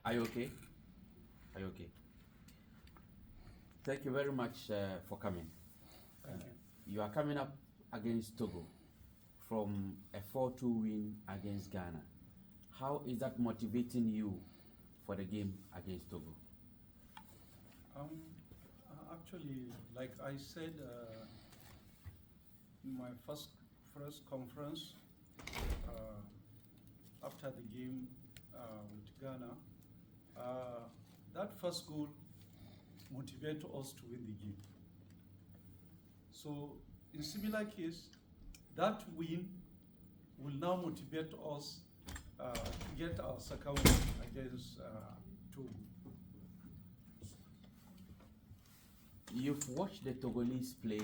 Are you okay? Are you okay? Thank you very much for coming. Thank you. You are coming up against Togo from a 4-2 win against Ghana. How is that motivating you for the game against Togo? Actually, like I said in my first conference after the game with Ghana, that first goal motivated us to win the game. So in similar case, that win will now motivate us to get our second win against Togo. You've watched the Togolese play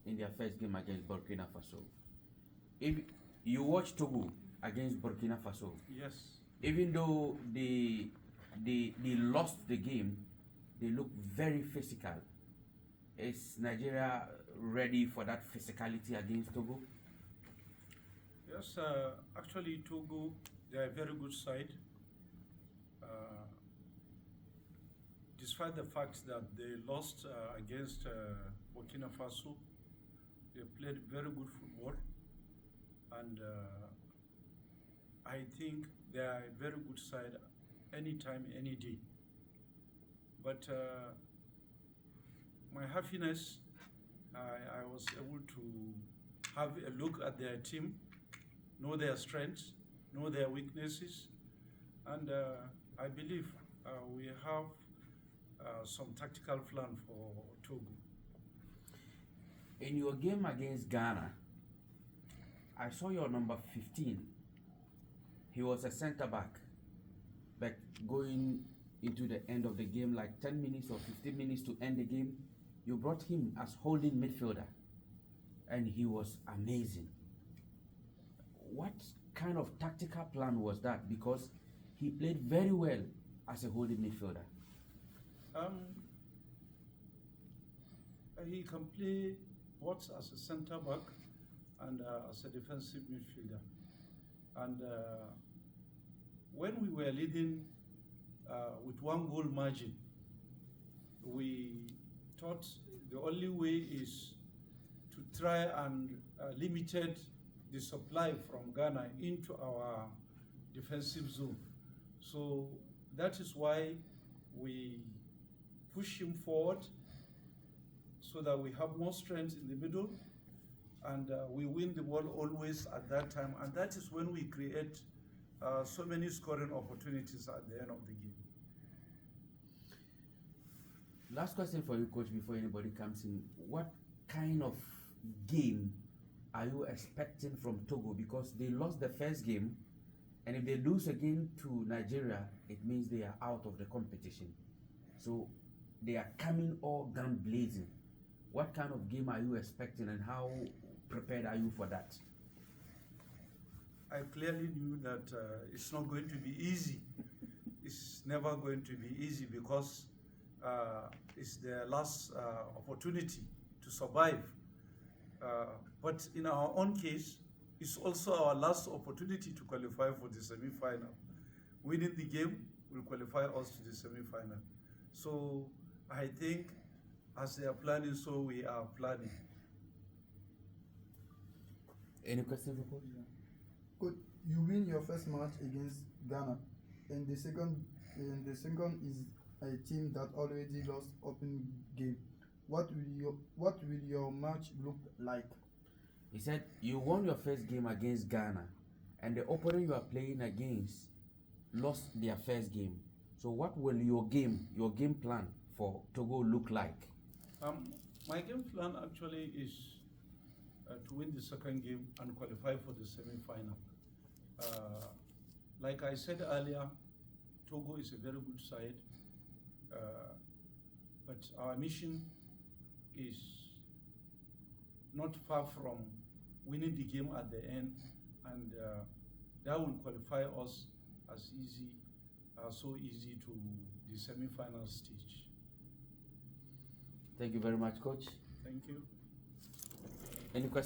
in their first game against Burkina Faso. If you watch Togo against Burkina Faso, yes, even though they lost the game, they look very physical. Is Nigeria ready for that physicality against Togo? Yes, actually Togo, they are a very good side. Despite the fact that they lost against Burkina Faso, they played very good football, and I think they are a very good side anytime, any day. But my happiness, I was able to have a look at their team, know their strengths, know their weaknesses, and I believe we have some tactical plan for Togo. In your game against Ghana, I saw your number 15. He was a center back, but going into the end of the game, like 10 minutes or 15 minutes to end the game, you brought him as holding midfielder, and he was amazing. What kind of tactical plan was that? Because he played very well as a holding midfielder. He can play both as a center back and as a defensive midfielder. And when we were leading with 1 goal margin, we thought the only way is to try and limit the supply from Ghana into our defensive zone. So that is why we push him forward so that we have more strength in the middle, and we win the ball always at that time, and that is when we create so many scoring opportunities at the end of the game. Last question for you, Coach, before anybody comes in. What kind of game are you expecting from Togo? Because they lost the first game, and if they lose again to Nigeria, it means they are out of the competition. So they are coming all gun blazing. What kind of game are you expecting, and how prepared are you for that? I clearly knew that it's not going to be easy. It's never going to be easy because it's their last opportunity to survive. But in our own case, it's also our last opportunity to qualify for the semi-final. Winning the game will qualify us to the semi-final. So I think as they are planning, so we are planning. Any questions for Coach? Yeah. Coach, you win your first match against Ghana, and the second is a team that already lost opening game. What will your match look like? He said you won your first game against Ghana, and the opponent you are playing against lost their first game. So what will your game plan for Togo look like? My game plan actually is to win the second game and qualify for the semi-final. Like I said earlier, Togo is a very good side, but our mission is not far from winning the game at the end, and that will qualify us as so easy to the semi-final stage. Thank you very much, Coach. Thank you. Any questions?